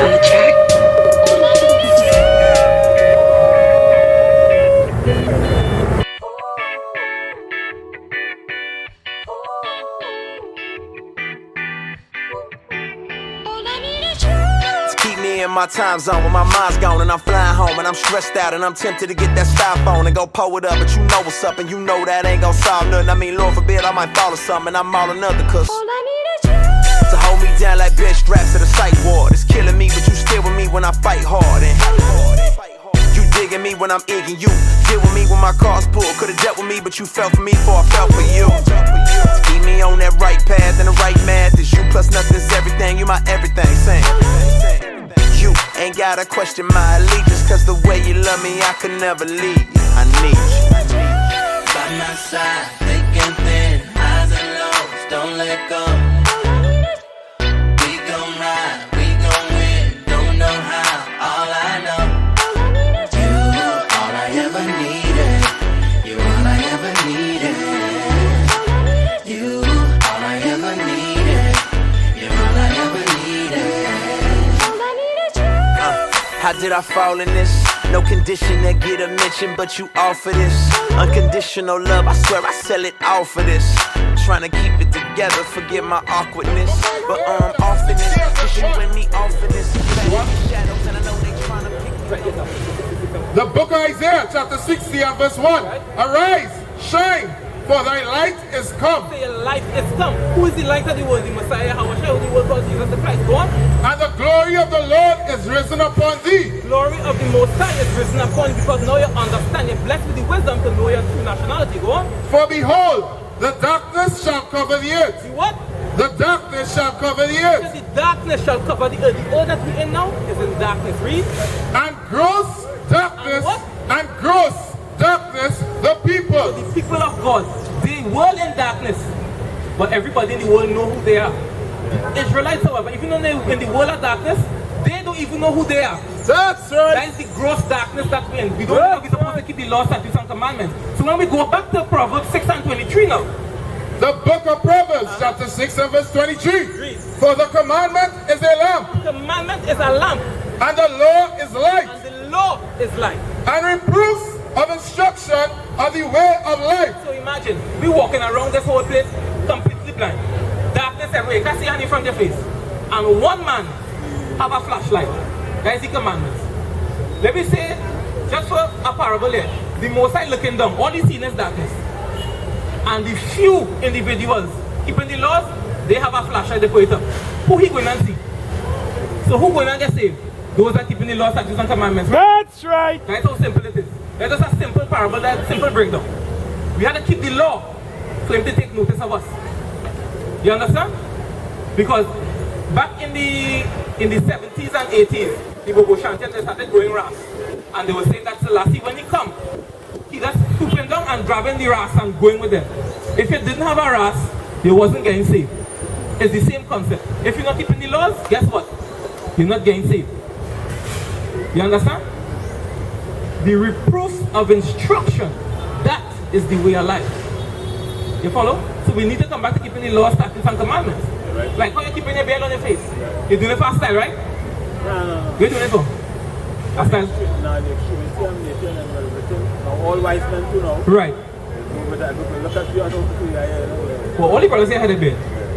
on the track. In my time zone when my mind's gone and I'm flying home and I'm stressed out and I'm tempted to get that styrofoam and go pull it up, but you know what's up and you know that ain't gon' solve nothing. I mean, Lord forbid I might fall or something and I'm all another cause to hold me down like bed straps at a psych ward. It's killing me, but you still with me when I fight hard and you digging me when I'm egging you. Deal with me when my car's pulled. Could've dealt with me, but you fell for me before I fell for you. Keep me on that right path and the right math is you plus nothing's everything. You my everything, saying you ain't gotta question my allegiance, cause the way you love me, I could never leave you. I need you. By my side, thick and thin, highs and lows, don't let go. We gon' ride, we gon' win, don't know how, all I know. You, all I ever needed. You, all I ever needed. You, all I ever needed. You're all I ever needed. How did I fall in this? No condition that get a mention, but you offer this unconditional love, I swear I sell it all for this. Trying to keep it together, forget my awkwardness. But off in this, just you and me off in this. Shadows and I know they trying to pick. The book of Isaiah, chapter 60 and verse 1. Arise, shine, for thy light is come. Say your light is come. Who is the light of the world? The Messiah, how shall the world call Jesus the Christ? Go on. And the glory of the Lord is risen upon thee. Glory of the Most High is risen upon you, because now you understand. You're blessed with the wisdom to know your true nationality. Go on. For behold, the darkness shall cover the earth. The what? The darkness shall cover the earth. The darkness shall cover the earth. The earth that we're in now is in darkness. Read. And gross darkness. And what? And gross darkness the people. The people of God. The world in darkness. But everybody in the world know who they are. The Israelites, however, even though they're in the world of darkness, they don't even know who they are. That's right. That is the gross darkness that we're in. We don't know we're supposed to keep the law, statutes, and commandments. So when we go back to Proverbs 6 and 23 now. The book of Proverbs, chapter 6 and verse 23. Read. For the commandment is a lamp. The commandment is a lamp. And the law is light. And the law is light. And reproofs of instruction are the way of life. So imagine, we walking around this whole place completely blind. Darkness everywhere. You can't see any from your face. And one man have a flashlight. That is the commandments. Let me say, just for a parable here, the Most High looking down, all he seen is darkness. And the few individuals keeping the laws, they have a flashlight, they put it up. Who he going to see? So who going to get saved? Those that keeping the laws, statutes, and commandments. That's right. That's how simple it is. That's just a simple parable, that's a simple breakdown. We had to keep the law for him to take notice of us. You understand? Because back in the 70s and 80s, the Bobo Shantians, they started growing ras. And they were saying that Selassie, when he come, he just stooping down and grabbing the ras and going with them. If you didn't have a ras, you wasn't getting saved. It's the same concept. If you're not keeping the laws, guess what? You're not getting saved. You understand? The reproof of instruction, that is the way of life. You follow? So we need to come back to keeping the laws, statutes, and commandments. Right. Like how you're keeping your beard on your face. You're doing it for a style, right? No. You're doing it for a style? No, the extremity and nature and everything. Now all wise men too now. Right. Look at you and how Well, all the brothers here had a beard.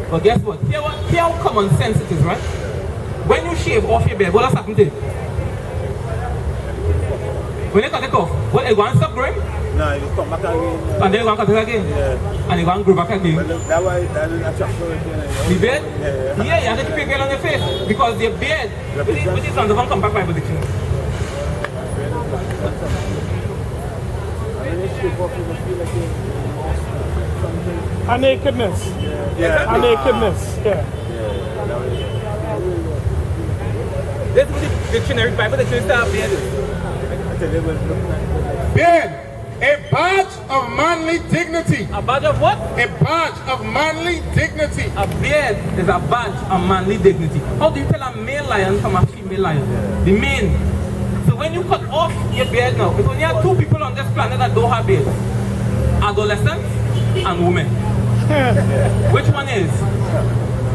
But guess what? Here how common sense it is, right? When you shave off your beard, what has happened to it? When you cut it off, what, it won't stop growing? No, it will come back again. And then you want to cut it again? Yeah. And you want to grow back again? Well, that's why that is attractive again. The beard? Yeah. You have to keep your beard on your face. Because the beard, which is on the one compact Bible dictionary. A nakedness. Yeah. A nakedness. Yeah. This is the dictionary, Bible dictionary style beard. Beard, a badge of manly dignity. A badge of what? A badge of manly dignity. A beard is a badge of manly dignity. How do you tell a male lion from a female lion? The mane. So when you cut off your beard now, because only have two people on this planet that don't have beards. Adolescents and women. Which one is?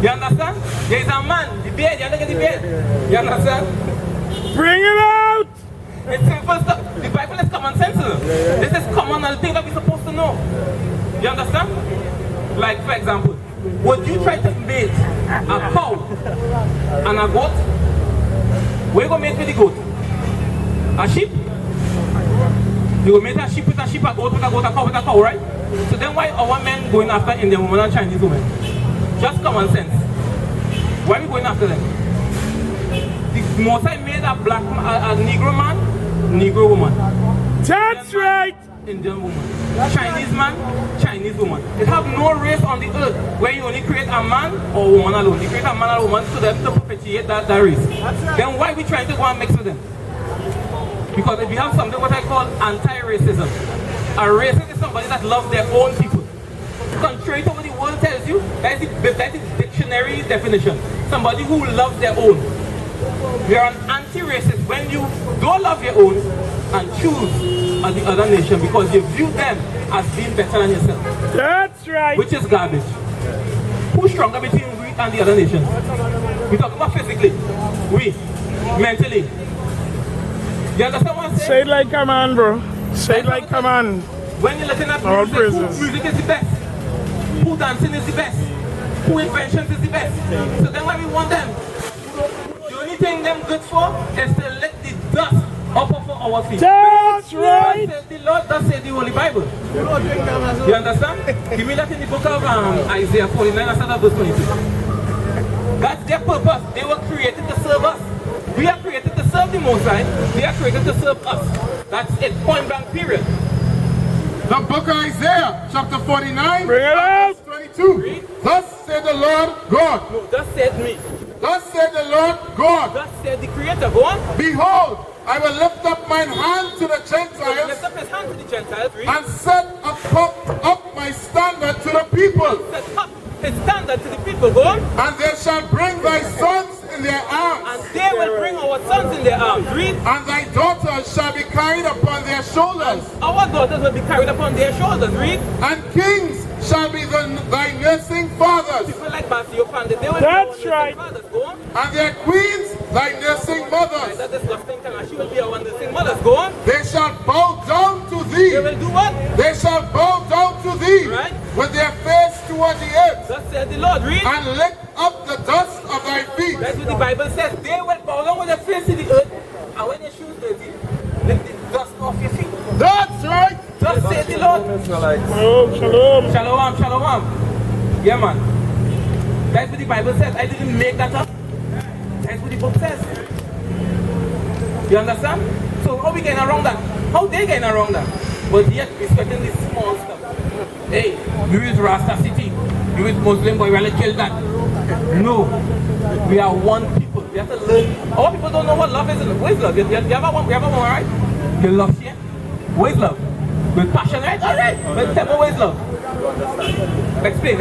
You understand? There is a man, the beard, you look at the beard. You understand? Bring it out! It's simple stuff. The Bible is common sense. This is common thing that we're supposed to know. You understand? Like, for example, would you try to mate a cow and a goat? Where you going to mate with the goat? A sheep? You will mate a sheep with a sheep, a goat with a goat, a cow with a cow, right? So then why our men going after Indian women and Chinese women? Just common sense. Why are we going after them? The Mosai made a black, a Negro man, Negro woman. That's right! Indian woman. Chinese man, Chinese woman. They have no race on the earth where you only create a man or a woman alone. You create a man or a woman so them to perpetuate that race. Then why are we trying to go and mix with them? Because if we have something what I call anti-racism. A racist is somebody that loves their own people. Contrary to what the world tells you, that is the dictionary definition. Somebody who loves their own. You're an anti-racist when you don't love your own and choose the other nation because you view them as being better than yourself. That's right! Which is garbage. Who's stronger between we and the other nations? We're talking about physically. We. Mentally. You understand what I'm saying? Say it like come on, bro. Say it like come on. When you're looking at All music, who praises. music is the best? Who dancing is the best? Who inventions is the best? So then why we want them? The only thing them good for is to let the dust up off of our feet. That's right! The Lord does say the Holy Bible. You understand? Give me that in the book of Isaiah 49 and start at verse 22. That's their purpose. They were created to serve us. We are created to serve the Most High. They are created to serve us. That's it. Point blank period. The book of Isaiah, chapter 49, Bring it out! verse 22. Thus said the Lord God. No, thus said me. Thus said the Lord God. Thus said the Creator. Go on. Behold, I will lift up mine hand to the So he Gentiles lift up his hand to the Gentiles. Read. and set up my standard to the people. Set up his standard to the people. Go on. And they shall bring thy sons in their arms, And they will bring our sons in their arms. Read. and thy daughters shall be carried upon their shoulders, Our daughters will be carried upon their shoulders. Read. and kings shall be thy nursing fathers, People like Basio Pandit, they will That's be our right. nursing fathers. Go on. and their queens thy nursing mothers. That disgusting thing. She will be our nursing mothers. Go on. They shall bow down to thee. They will do what? They shall bow down to thee Right. with their face toward the earth, Thus said the Lord. Read. and lick up the dust of thy feet. That's what the Bible says. They will bow down with their face to the earth, and when your shoes dirty, lick the dust off your feet. That's right. Thus said the Lord. Shalom, shalom. Shalom, shalom. Yeah, man. That's what the Bible says. I didn't make that up. That's what the book says. You understand? So how we getting around that? How they getting around that? But yet respecting this small stuff. Hey, you is Rasta City. You is Muslim boy, we're gonna kill that. No. We are one people. We have to learn. Our people don't know what love is. What is love? You have a one, we have a one, right? You love here? What is love? With passion, right? Alright. But tell me what is love? Explain.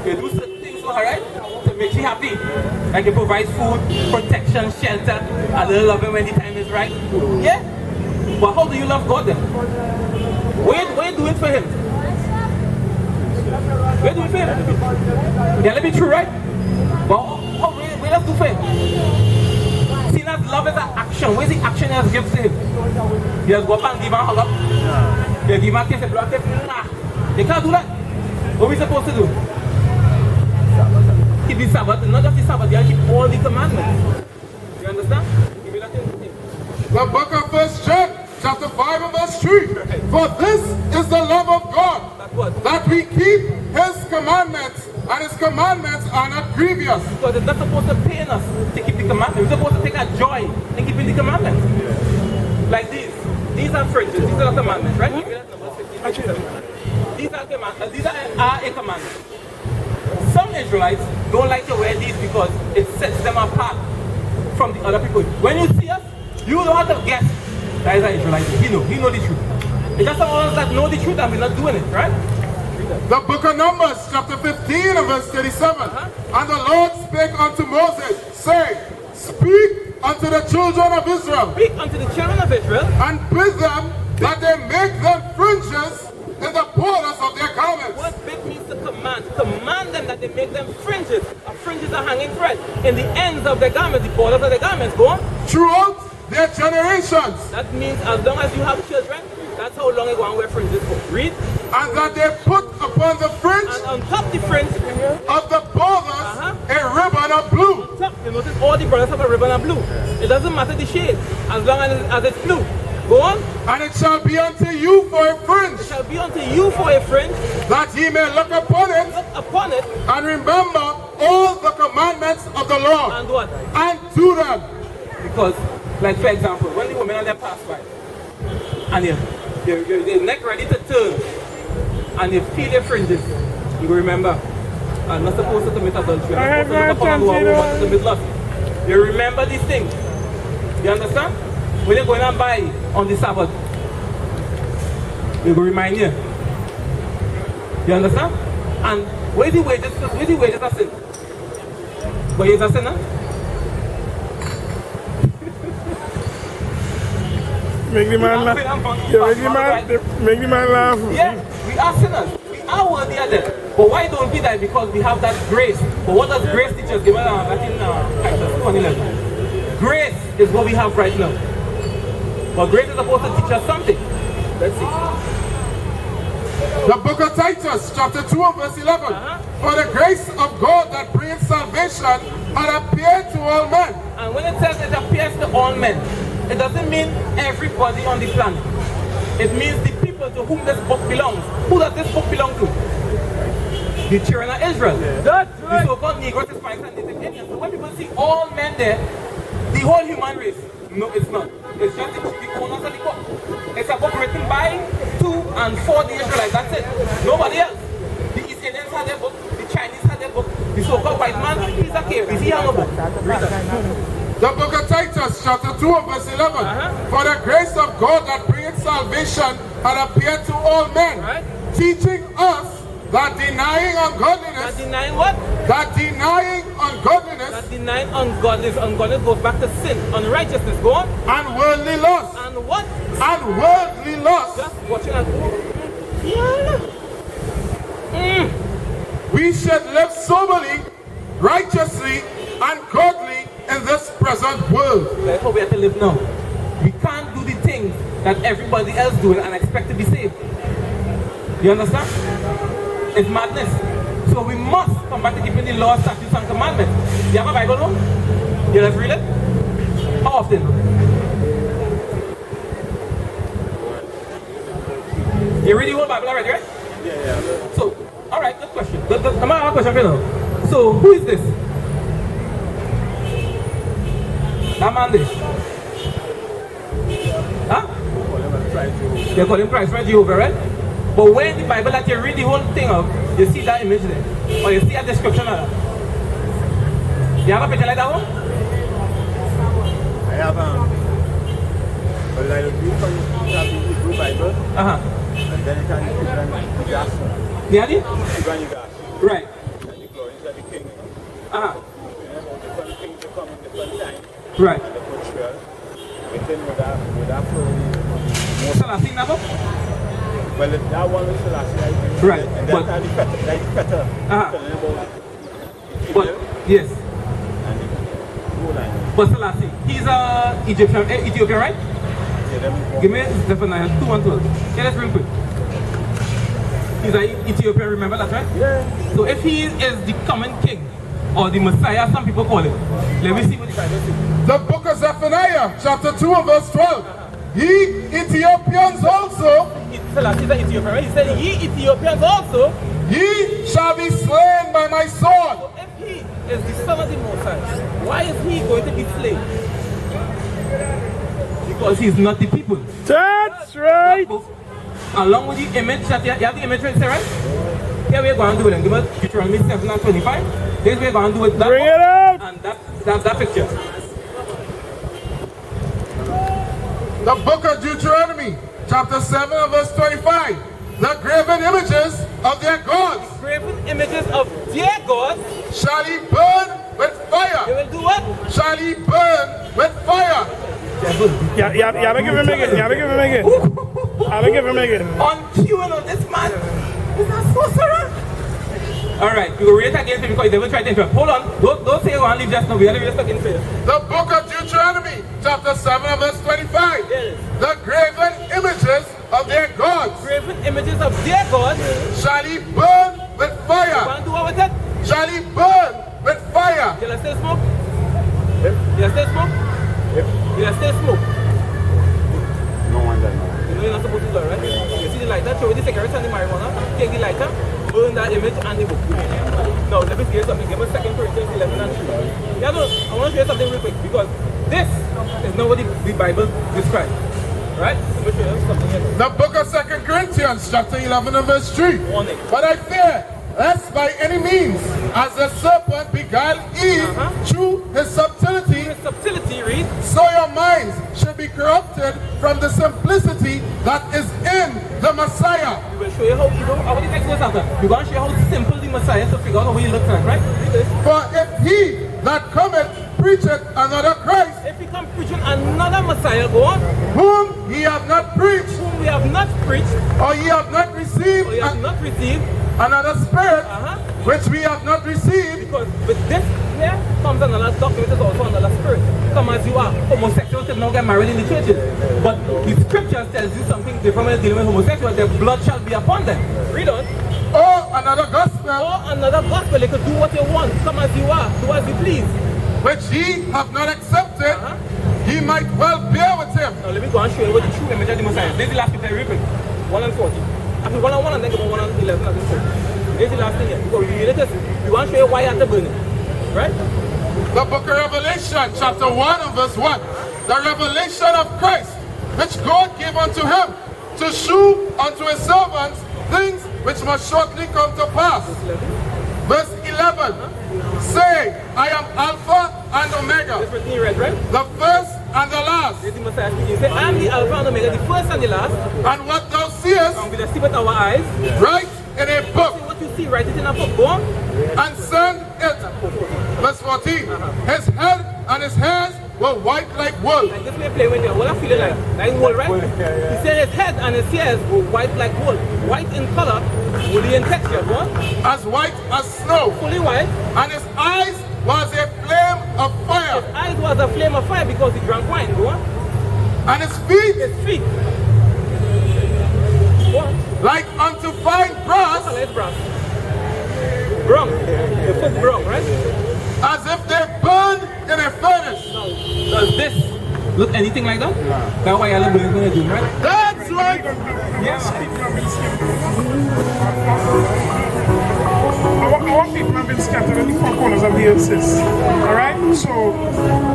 You do certain things for her, right? To make she happy. Like you provide food, protection, shelter, a little loving when the time is right. Yeah? But how do you love God then? What are you doing for him? What are you doing for him? Yeah, let me true, right? But what do you do for him? See, that love is an action. Where's the action he has given to him? He has go up and give him a hug up. He give him a kiss, a blow kiss. Nah. They can't do that. What are we supposed to do? Keep the Sabbath, not just the Sabbath, you have to keep all the commandments. You understand? Give me that thing. The book of 1 John, chapter 5 and verse 3. For this is the love of God, That's what? that we keep his commandments, and his commandments are not grievous. Because it's not supposed to pain us to keep the commandments. We're supposed to take our joy in keeping the commandments. Like these. These are fringes. These are the commandments, right? Give me that number 15. These are commandments. These are a commandment. Some Israelites don't like to wear these because it sets them apart from the other people. When you see us, you don't have to guess that is an Israelite. He know the truth. It's just some of us that know the truth and we're not doing it, right? The book of Numbers, chapter 15 and verse 37. And the Lord spake unto Moses, saying, Speak unto the children of Israel, Speak unto the children of Israel, and bid them that they make them fringes in the borders of their garments. what bit means to command. hanging thread in the ends of the garments, the borders of the garments. Go on. throughout their generations, That means as long as you have children, that's how long you go and wear fringes for. Read. and that they put upon the fringe And on top the fringe, of the borders a ribbon of blue. on top, you notice all the brothers have a ribbon of blue. It doesn't matter the shade, as long as it's blue. Go on. And it shall be unto you for a fringe, It shall be unto you for a fringe. that ye may look upon it Look upon it and remember all the commandments of the Lord and what? and do them. Because, like for example, when the women are there pass by, and your neck ready to turn, and you feel your fringes, you will remember, I'm not supposed to commit adultery. I'm not supposed to look upon a woman to commit lust. You remember these things. You understand? When you're going and buy on the Sabbath, they will remind you. You understand? And where the wages are sin? Where is a sinner? Make the man laugh. Yeah, make the man laugh. Yeah, we are sinners. We are worthy of death. But why don't we die? Because we have that grace. But what does grace teach us? Give me that in Titus 1:11. Grace is what we have right now. But grace is supposed to teach us something. Let's see. The book of Titus, chapter 2 and verse 11. For the grace of God that brings salvation had appeared to all men. And when it says it appears to all men, it doesn't mean everybody on the planet. It means the people to whom this book belongs. Who does this book belong to? The children of Israel. That's The so-called Negroes, Hispanics, and Native Indians. So when people see all men there, the whole human race. No, it's not. It's just the owners of the book. It's a book written by, to, and for the Israelites. That's it. Nobody else. The East Indians had their book. The Chinese had their book. The so-called white man, he's a Caribs. He has a book. Read that. The book of Titus, chapter 2 and verse 11. For the grace of God that bringeth salvation had appeared to all men, Right. teaching us that denying That ungodliness, denying what? that denying ungodliness That denying ungodliness. Ungodliness goes back to sin. Unrighteousness. Go on. and worldly lust, And what? and worldly lust, Just watching and yeah. we should live soberly, righteously, and godly in this present world. That's how we have to live now. We can't do the things that everybody else doing and expect to be saved. You understand? It's madness. So we must come back to keeping the law, statutes, and commandments. You have a Bible home? You let's read it? How often? You read the whole Bible already, right? Yeah. So, alright, good question. Come on, I have a question for you now. So, who is this? That man there? Huh? They call him Christ, right? Jehovah, right? But when the Bible that you read the whole thing of, you see that image there. Or you see a description of that. You have a picture like that one? I have well, I read from the Hebrew Bible, and then it can be the gas. Yeah, the? Even the gas. Right. And the glories of the king. Different things to come in different time. Right. And the portrayal. Within with that flow. Selassie never? Well, that one was Selassie, I think. Right. And But- that's the fetter. Telling about But, yes. and the goal line. But Selassie, he's a Ethiopian, right? Yeah, them Give me Zephaniah 2 and 12. Yeah, that's real quick. He's an Ethiopian, remember that, right? Yeah. So if he is the common king, or the Messiah, some people call it, let me see what the Bible says. The book of Zephaniah, chapter 2 and verse 12. Ye Ethiopians also, Selassie is an Ethiopian, right? He said, ye Ethiopians also, ye shall be slain by my sword. so if he is the son of the Most High, why is he going to be slain? Because he's not the people. That's right. Along with the image that you have the image right there, right? Here we're going to do it. Give us Deuteronomy 7 and 25. This we're going to do it. That Bring book it out. and that picture. The book of Deuteronomy, chapter 7 and verse 25. The graven images of their gods Graven images of their gods. shall he burn with They fire. will do what? Shall he burn with fire. Yeah, give him again. Give him again. Give him again. On cue, you know, this man is a sorcerer. Alright, we will read it again because you never tried to interrupt. Hold on, don't say you want to leave just now. We have to read stuck in prayer. The book of Deuteronomy, chapter 7 and verse 25. Yes. The graven images of their gods Graven images of their gods. shall he burn with You fire. want to do what with it? Shall he burn with fire. You still smoke? You still smoke? You still smoke? No wonder no. You know you're not supposed to do it, right? You see the lighter, throw the cigarettes and the marijuana, take the lighter, burn that image and the book. Now, let me give you something. Give me 2 Corinthians 11 and 3. Yeah, no, I want to show you something real quick because this is not what the Bible describes. Right? Let me show you something here. The book of 2 Corinthians, chapter 11 and verse 3. Warning. But I fear, lest by any means, as the serpent beguiled Eve through his subtlety, His subtlety, read. so your minds should be corrupted from the simplicity that is in the Messiah. We will show you how, how the text goes after. We're going to show you how simple the Messiah is to figure out how he looks like, right? Read this. For if he that cometh preacheth another Christ, If we come preaching another Messiah, go on, whom ye have not preached, whom we have not preached, or ye have not received or we have not received, another spirit, uh-huh. which we have not received, Because with this here comes another doctrine, which is also another spirit. Come as you are, homosexuals can now get married in the churches. But the scriptures tells you something different when dealing with homosexuals, their blood shall be upon them. Read on. or another gospel, Or another gospel, they could do what they want. Come as you are, do as you please. which ye have not accepted, ye might well bear with him. Now let me go and show you what the true image of the Messiah is. This is the last scripture I read. 1 and 40. After 1 and 1 and then go 1 and 11 and then 40. This is the last thing here. Because we read this, we want to show you why you have to burn it. Right? The book of Revelation, chapter 1 and verse 1. The revelation of Christ, which God gave unto him, to shew unto his servants things which must shortly come to pass. Verse 11, saying, I am Alpha and This Omega, written in red, right? the first and the last. This is the Messiah speaking. He said, I am the Alpha and Omega, the first and the last. And what thou seest, And we will see with our eyes. write in a book, See what you see, write it in a book. Go on. and send it. Verse 14, his head and his hairs were white like wool. Like this may play with you. What I'm feeling like wool, right? He said his head and his hairs were white like wool. White in color, woolly in texture. Go on. As white as snow, Fully white. and his eyes was a flame of fire, Eyes was a flame of fire because he drank wine. Go on. and his feet His feet. Go on. like unto fine brass, Color is brass. Brown. The foot brown, right? as if they burned in a furnace. Does this look anything like that? That's why yellow is going to do, right? That's right. Yes. Our people have been scattered in the four corners of the earth, sis. Alright? So,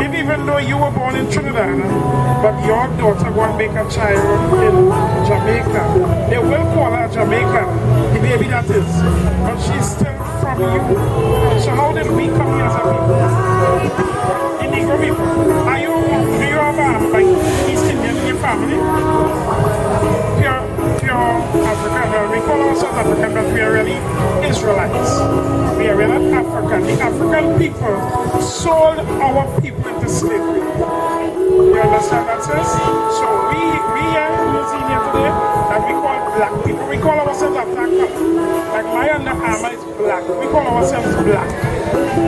if even though you were born in Trinidad, but your daughter go and make a child in Jamaica, they will call her Jamaican, the baby that is. But she's still from you. So how did we come here as a people? Indigo people. Do you have like East Indian in your family? Pure African. Well, we call ourselves African, but we are really Israelites. We are really African. The African people sold our people into slavery. You understand that, sis? So we are using here today that we call black people. We call ourselves a black people. Like my underarmor is black. We call ourselves black.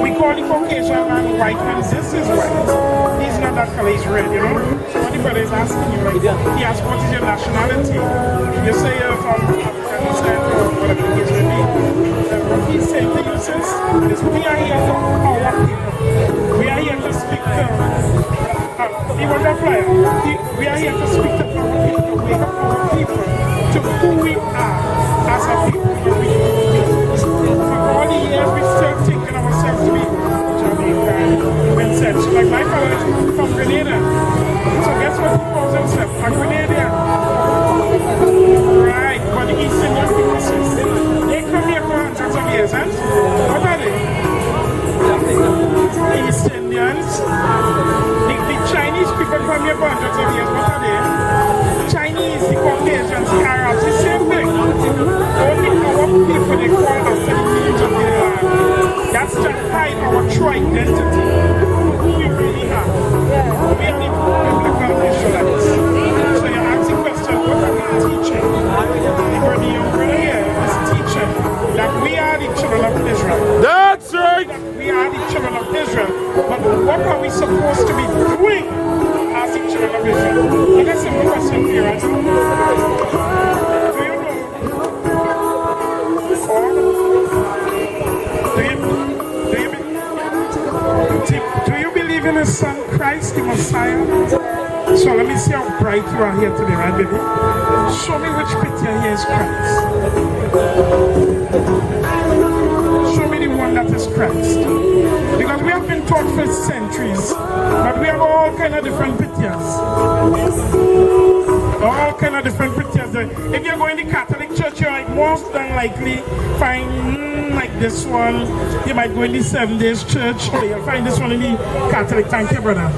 We call the Caucasian man white, and this is white. He's not that color, he's red, you know? So when the brother is asking you, right, he asks what is your nationality? You say you're from African descent or whatever the case may be. What he's saying to you, sis, is we are here for our people. We are here to speak to he was a flyer. We are here to speak to our people, to wake up our people to who we are as a people. For all the years we still thinking ourselves to be Jamaican, Vincent. Like my father is from Grenada. So guess what he calls himself? A Grenadian. Right, but the East Indian people, they come here for hundreds of years, huh? What are they? East Indians. The Chinese people come here for hundreds of years. What are they? Chinese, the Caucasians, the Arabs, the same thing. Only our people, they call us the names of their land. That's to hide our true identity. Who we really are. We are the biblical Israelites. So you're asking what are we supposed to be doing as the children of Israel? Look at simple question here, right? Do you know? Do you believe in His Son Christ, the Messiah? So let me see how bright you are here today, right, baby? Show me which picture here is Christ. Show me the one that is Christ. Because we have been taught for centuries, but we have all kind of different pictures. All kind of different pictures. If you're going to Catholic church, you're like most than likely find like this one. You might go in the 7 Days church. You'll find this one in the Catholic. Thank you, brother.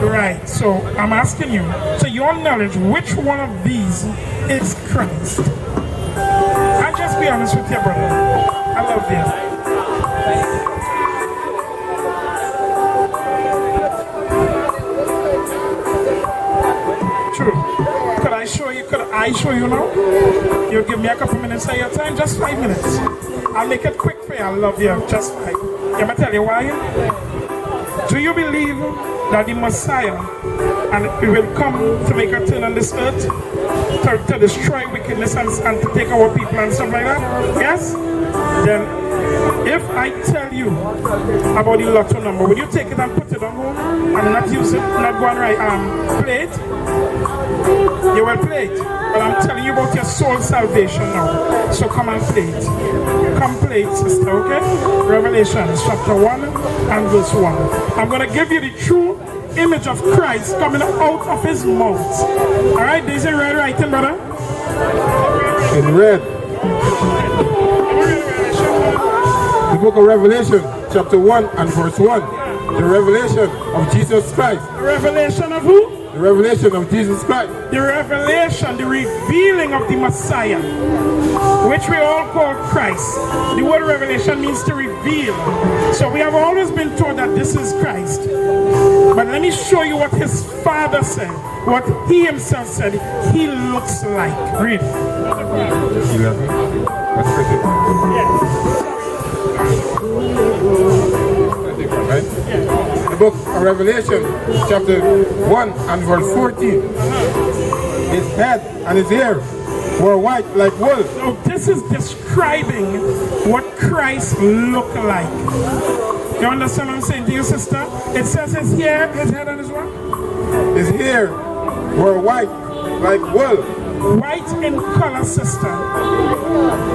Right. So I'm asking you, to your knowledge, which one of these is Christ? I'll just be honest with you, brother. I love you. True. Could I show you now? You'll give me a couple minutes of your time, just 5 minutes. I'll make it quick for you. I love you. Just 5. Let me tell you why. Do you believe that the Messiah and it will come to make a turn on this earth, to destroy wickedness and to take our people and stuff like that? Yes? Then if I tell you about the lotto number, will you take it and put it on home and not use it, not go and play it? You will play it, but I'm telling you about your soul salvation now. So come and play it. Come play it, sister, okay? Revelation chapter 1 and verse 1. I'm going to give you the true image of Christ coming out of His mouth. Alright, there's a red writing, brother? In red. The book of Revelation, chapter 1 and verse 1. The revelation of Jesus Christ. The revelation of who? The revelation of Jesus Christ. The revelation, the revealing of the Messiah, which we all call Christ. The word revelation means to reveal. So we have always been told that this is Christ. But let me show you what His Father said, what He Himself said He looks like. Read. 11. Right? The book of Revelation, chapter 1 and verse 14. His head and his hair were white like wool. So this is describing what Christ looked like. You understand what I'm saying to you, sister? It says his hair, his head and his what? His hair were white like wool. White in color, sister.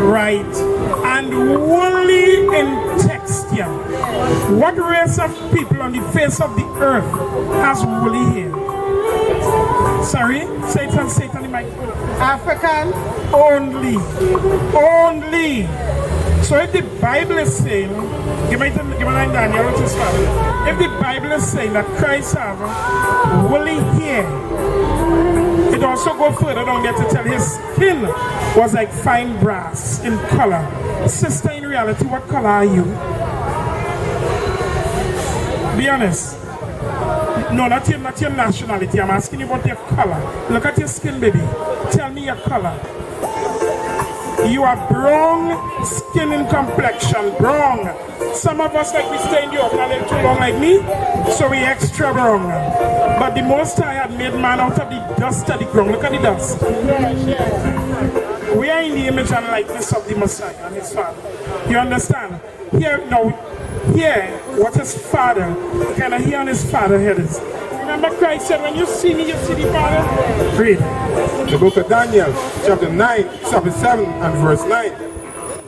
Right. And woolly in texture. What race of people on the face of the earth has woolly hair? Sorry? Say it on the mic. African? Only. Only. So if the Bible is saying, give me Daniel, what is that? If the Bible is saying that Christ have woolly hair, it also goes further down there to tell his skin was like fine brass in color. Sister, in reality, what color are you? Be honest. No, not your nationality. I'm asking you about your color. Look at your skin, baby. Tell me your color. You are brown skin and complexion. Brown. Some of us, like we stay in the oven a little too long like me, so we extra brown. But the Most High had made man out of the dust of the ground. Look at the dust. We are in the image and likeness of the Messiah and His Father. You understand? Here, what His Father, the kind of here on His Father head is. Remember Christ said, when you see me, you see the Father? Read. The book of Daniel, chapter 9, chapter 7 and verse 9.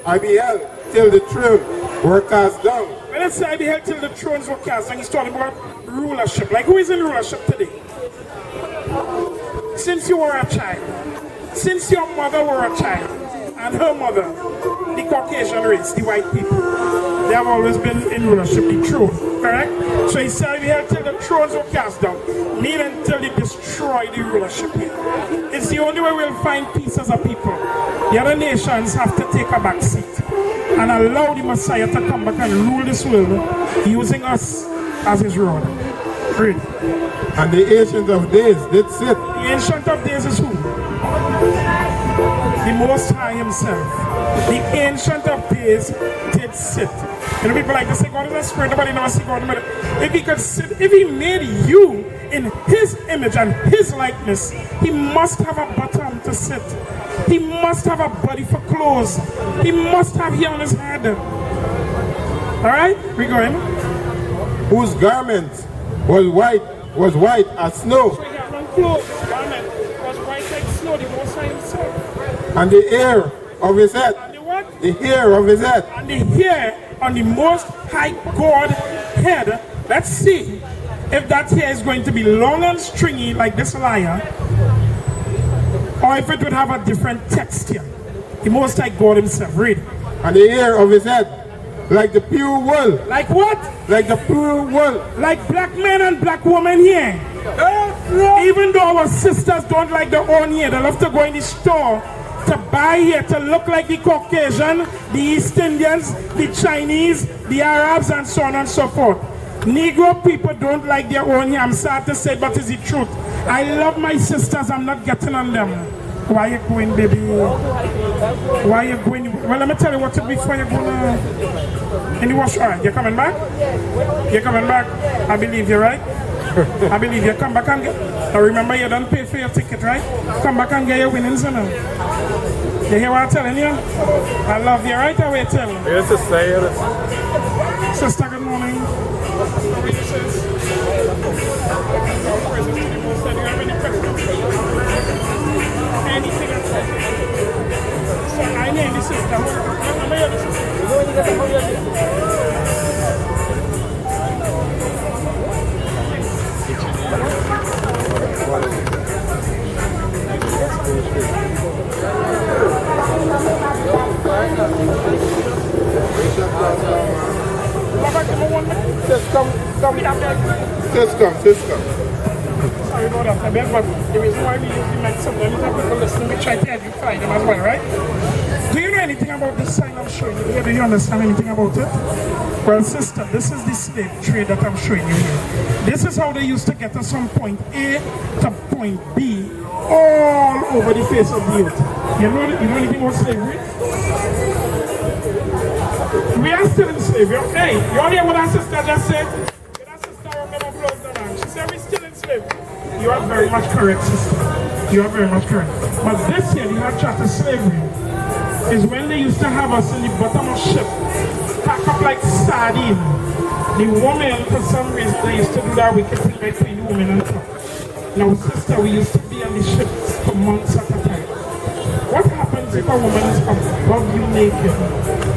I beheld till the throne were cast down. When I say I beheld till the thrones were cast down, he's talking about rulership. Like, who is in rulership today? Since you were a child, since your mother were a child, and her mother, the Caucasian race, the white people, they have always been in rulership, the throne, correct? So he said, we have till the thrones were cast down, need until they destroy the rulership here. It's the only way we'll find peace as a people. The other nations have to take a back seat and allow the Messiah to come back and rule this world using us as His rod. Read. And the Ancient of Days did sit. The Ancient of Days is who? The Most High Himself. The Ancient of Days did sit. You know, people like to say God is a spirit, nobody knows see God. If he could sit, if he made you in his image and his likeness, he must have a bottom to sit. He must have a body for clothes. He must have hair on his head. Alright, we going. Whose garment was white as snow. So he had one clothes, garment was white like snow, the Most High himself. And the hair of his head. And the what? The hair of his head. And the hair on the Most High God head. Let's see if that hair is going to be long and stringy like this liar, or if it would have a different texture. The Most High God himself. Read. And the hair of his head, like the pure wool. Like what? Like the pure wool. Like black men and black women here. Even though our sisters don't like their own hair, they love to go in the store to buy hair to look like the Caucasian, the East Indians, the Chinese, the Arabs, and so on and so forth. Negro people don't like their own hair. I'm sad to say, but it's the truth. I love my sisters. I'm not getting on them. Why you going, baby? Why you going? Well, let me tell you what to do before you go in the wash. All right, you're coming back? You're coming back? I believe you, right? I believe you. Come back and get. Now remember, you don't pay for your ticket, right? Come back and get your winnings now. You hear what I'm telling you? I love you, right? How are you telling? Yes, sister. Sister, good morning. How are you, sis? Do you have any questions? Anything at all? So I name the sister. I'm a young sister. Just come. Just come. Sorry about that, I beg, but the reason why we use the mic sometimes is that people listen, we try to edify them as well, right? Do you know anything about this sign I'm showing you here? Do you understand anything about it? Well, sister, this is the slave trade that I'm showing you here. This is how they used to get us from point A to point B all over the face of the earth. You know anything about slavery? We are still in slavery. Hey, you all hear what our sister just said? That sister never blows the line. She said we're still in slavery. You are very much correct, sister. You are very much correct. But this here, the hard charter slavery, is when they used to have us in the bottom of ship, pack up like sardine. The woman, for some reason, they used to do that wicked thing by putting the women on top. Now, sister, we used to be on the ship for months at a time. What happens if a woman is above you naked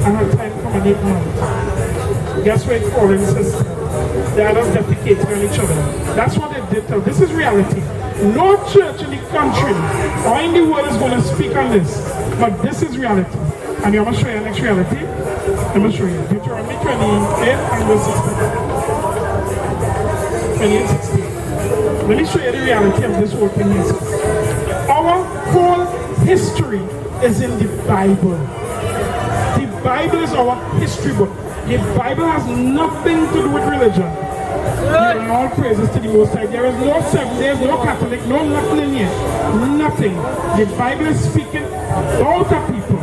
and her time come and 8 months? Guess where it falls, sister? They are just defecating on each other. That's what they did. This is reality. No church in the country or in the world is going to speak on this. But this is reality. And I'm going to show you the next reality. I'm going to show you. Deuteronomy 28 and verse 16. 28:16. Let me show you the reality of this whole thing. Our whole history is in the Bible. The Bible is our history book. The Bible has nothing to do with religion. Giving all praises to the Most High. There is no Seventh Day, no Catholic, no nothing in here. Nothing. The Bible is speaking about the people.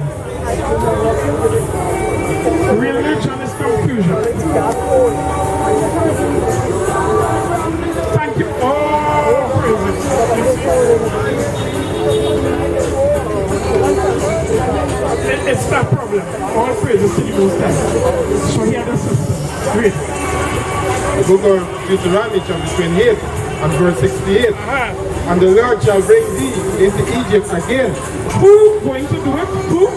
Religion is confusion. Thank you. All praises. It's that problem. All praises to the Most High. So here the sister. Read. The book of Deuteronomy chapter 28 and verse 68. And the Lord shall bring thee into Egypt again. Who going to do it? Who?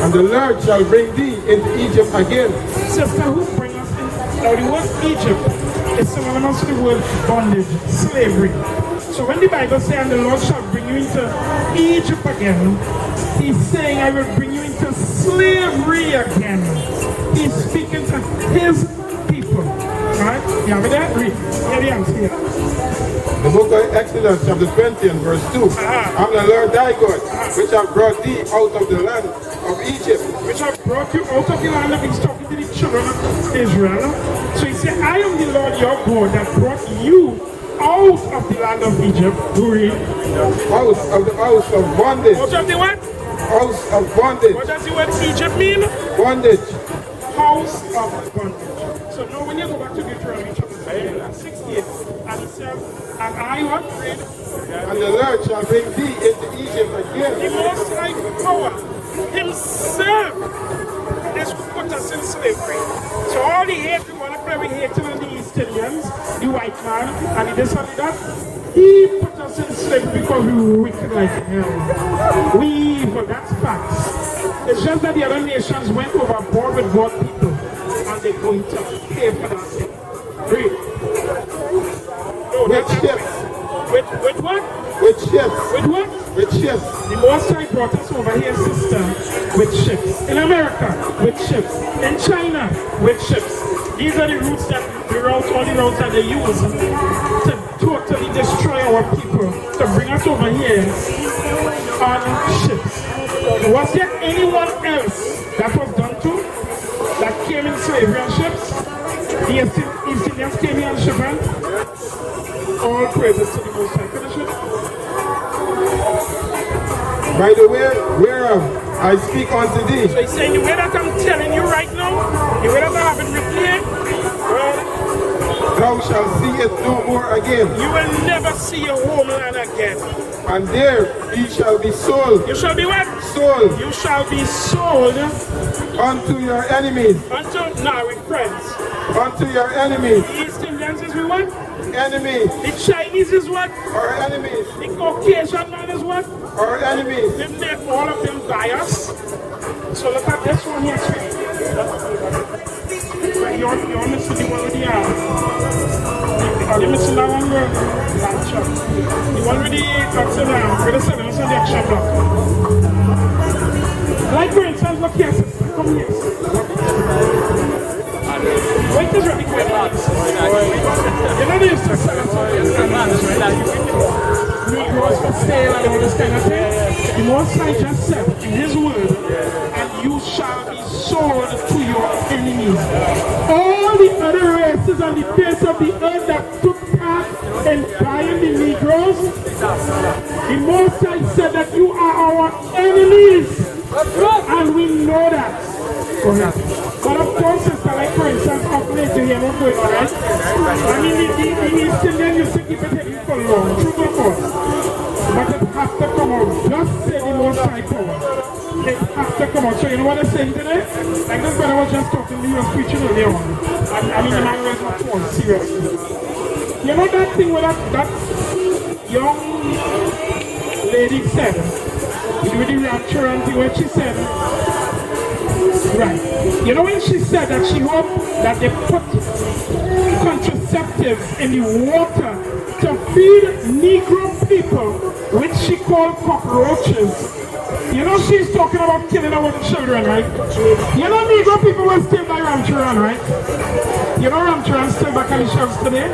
And the Lord shall bring thee into Egypt again. Sister, who bring us in? Now the word Egypt is synonymous to the word bondage, slavery. So when the Bible says, and the Lord shall bring you into Egypt again, he's saying, I will bring you into slavery again. He's speaking to his people. Right? You have that? Read. Here the answer here. The book of Exodus chapter 20 and verse 2. I'm the Lord thy God, which have brought thee out of the land of Egypt. Which have brought you out of the land of Egypt, talking to the children of Israel. So he said, I am the Lord your God that brought you out of the land of Egypt. Read. House of bondage. Out of the what? House of bondage. What does the word Egypt mean? Bondage. house of bondage. So now when you go back to Deuteronomy chapter 68, and it says, and I what? And the Lord shall bring thee into Egypt again. The Most High power himself is put us in slavery. So all the hate we want to play with hating on the East Indians, the white man, and the this and that, he put us in slavery because we were wicked like hell. We evil, that's facts. It's just that the other nations went overboard with God people, and they're going to pay for that thing. Read. No, that's ships. With what? With ships. With what? With ships. The Most High brought us over here, sister, with ships. In America, with ships. In China, with ships. These are the routes that all the routes that they use to totally destroy our people, to bring us over here on ships. Was there anyone else that was done to, that came in slavery on ships? The East Indians came here on ships. All praises to the Most High. Finish it. By the way, whereof I speak unto thee. So he's saying the way that I'm telling you right now, the way that I have been written here, well, thou shalt see it no more again. you will never see your homeland again. And there ye shall be sold. You shall be what? Sold You shall be sold unto your enemies. unto, now with friends. Unto your enemies. The East Indians is with what? Enemies. The Chinese is what? Our enemies. The Caucasian man is what? Our enemies. They make all of them bias. So look at this one here, sweetie. You're missing the one with the are you missing that one word? The one with the with the 7 on the action block. Like for instance, look here, sister. Come here. Wait is ready quick. You know this Negroes for sale and all this kind of thing. The Most High just said in his word, and you shall be sold to your enemies. All the other races on the face of the earth that took part in buying the Negroes, the Most High said that you are our enemies. And we know that. Go ahead. But of course, sister, like for instance, up later here, what's going on, right? I mean, the East Indian used to keep it taking for long, true or false? But it has to come out. Just say the Most High power. It has to come out. So you know what they're saying today? Like this brother was just talking to me, he was preaching earlier on. I mean, the man was not false, seriously. You know that thing where that young lady said, with the rapture and thing, where she said, right. You know when she said that she hoped that they put contraceptives in the water to feed Negro people, which she called cockroaches. You know she's talking about killing our children, right? You know Negro people were still by Ramcharan, right? You know Ramcharan still back on the shelves today?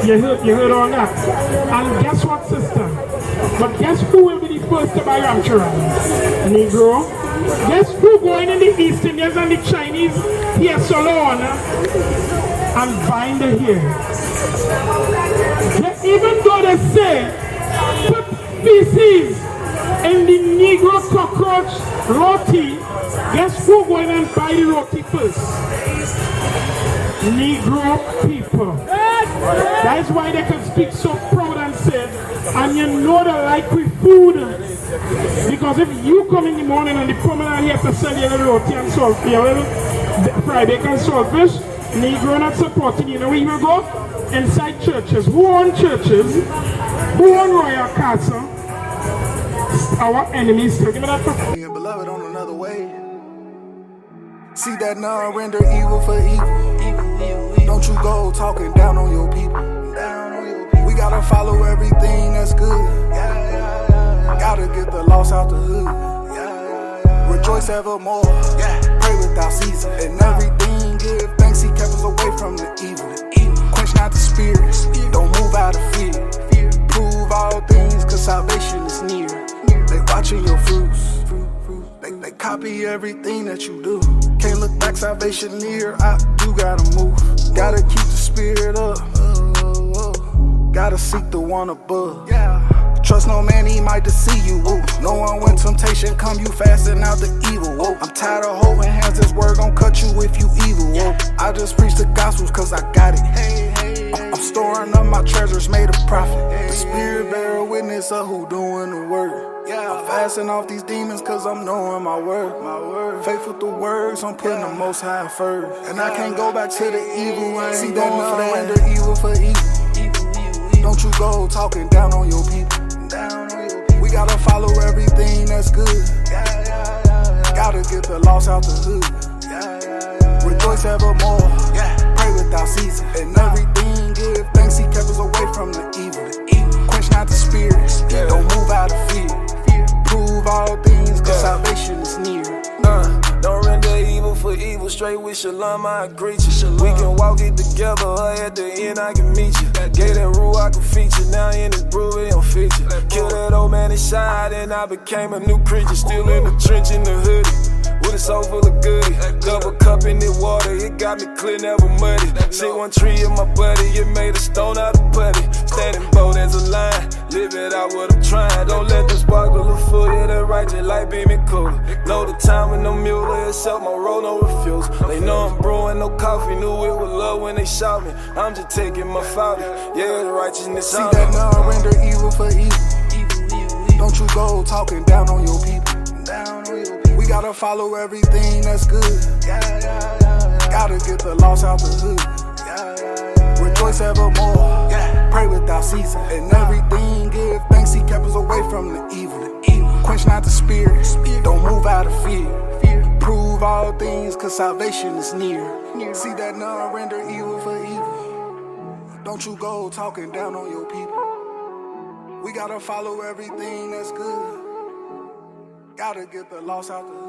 You heard all that. And guess what, sister? But guess who will be the first to buy Ramcharan? Negro. Guess who going in the East Indians and the Chinese here salon and buying the hair? Even though they say put feces in the Negro cockroach roti, guess who going and buy the roti first? Negro people. That is why they can speak so proud and say, and you know they like with food. Because if you come in the morning and the promenade here to sell your little roti and salt, your little fried bacon and saltfish, Negro not supporting you know where you will go? Inside churches. Who own churches? Who own royal castle? Our enemies. Give me that for Being beloved on another way. See that none render evil for evil. Don't you go talking down on your people. We gotta follow everything that's good. Gotta get the lost out the hood. Rejoice evermore. Pray without ceasing. And everything give thanks he kept us away from the evil. Quench not the spirit. Don't move out of fear. Prove all things cause salvation is near. They watching your fruits. They copy everything that you do. Can't look back, salvation near. You gotta move. Gotta keep the spirit up. Gotta seek the one above. Trust no man, he might deceive you. Woo. Knowing when temptation come, you fasting out the evil. Woo. I'm tired of holding hands, this word gon' cut you if you evil. Woo. I just preach the gospels cause I got it. I'm storing up my treasures, made a profit. The spirit bear witness of who doing the work. I'm fasting off these demons cause I'm knowing my word. Faithful to words, I'm putting the most high first. And I can't go back to the evil, I ain't going for that. Render evil for evil. Don't you go talking down on your people. We gotta follow everything that's good. Gotta get the lost out the hood. Rejoice evermore, pray without ceasing. And everything give thanks, he kept us away from the evil. Quench not the spirit, don't move out of fear. Prove all things, cause salvation is near. Don't render evil for evil, straight with shalom, I agree you. We can walk it together, or at the end I can meet you. Gave that rule I can feature, now in this brewery I'm featured. Kill that old man inside and I became a new creature. Still in the trench in the hoodie, with a soul full of goodies. Double cup in the water, it got me clear, never muddy. Sit one tree in my buddy, it made a stone out of putty. Standing bold as a lion, live it out what I'm trying. Don't let the sparkle of foot, yeah, that righteous light beaming cooler. Know the time with no mule, except my roll, no refuse. They know I'm brewing no coffee, knew it was love when they shout me. I'm just taking my father, yeah, the righteousness. See that none render evil for evil. Don't you go talking down on your people. We gotta follow everything that's good. Gotta get the lost out the hood. Rejoice evermore, pray without ceasing. And everything give thanks, he kept us away from the evil. Quench not the spirit, don't move out of fear. Prove all things, cause salvation is near. See that none render evil for evil. Don't you go talking down on your people. We gotta follow everything that's good. Gotta get the lost out the hood.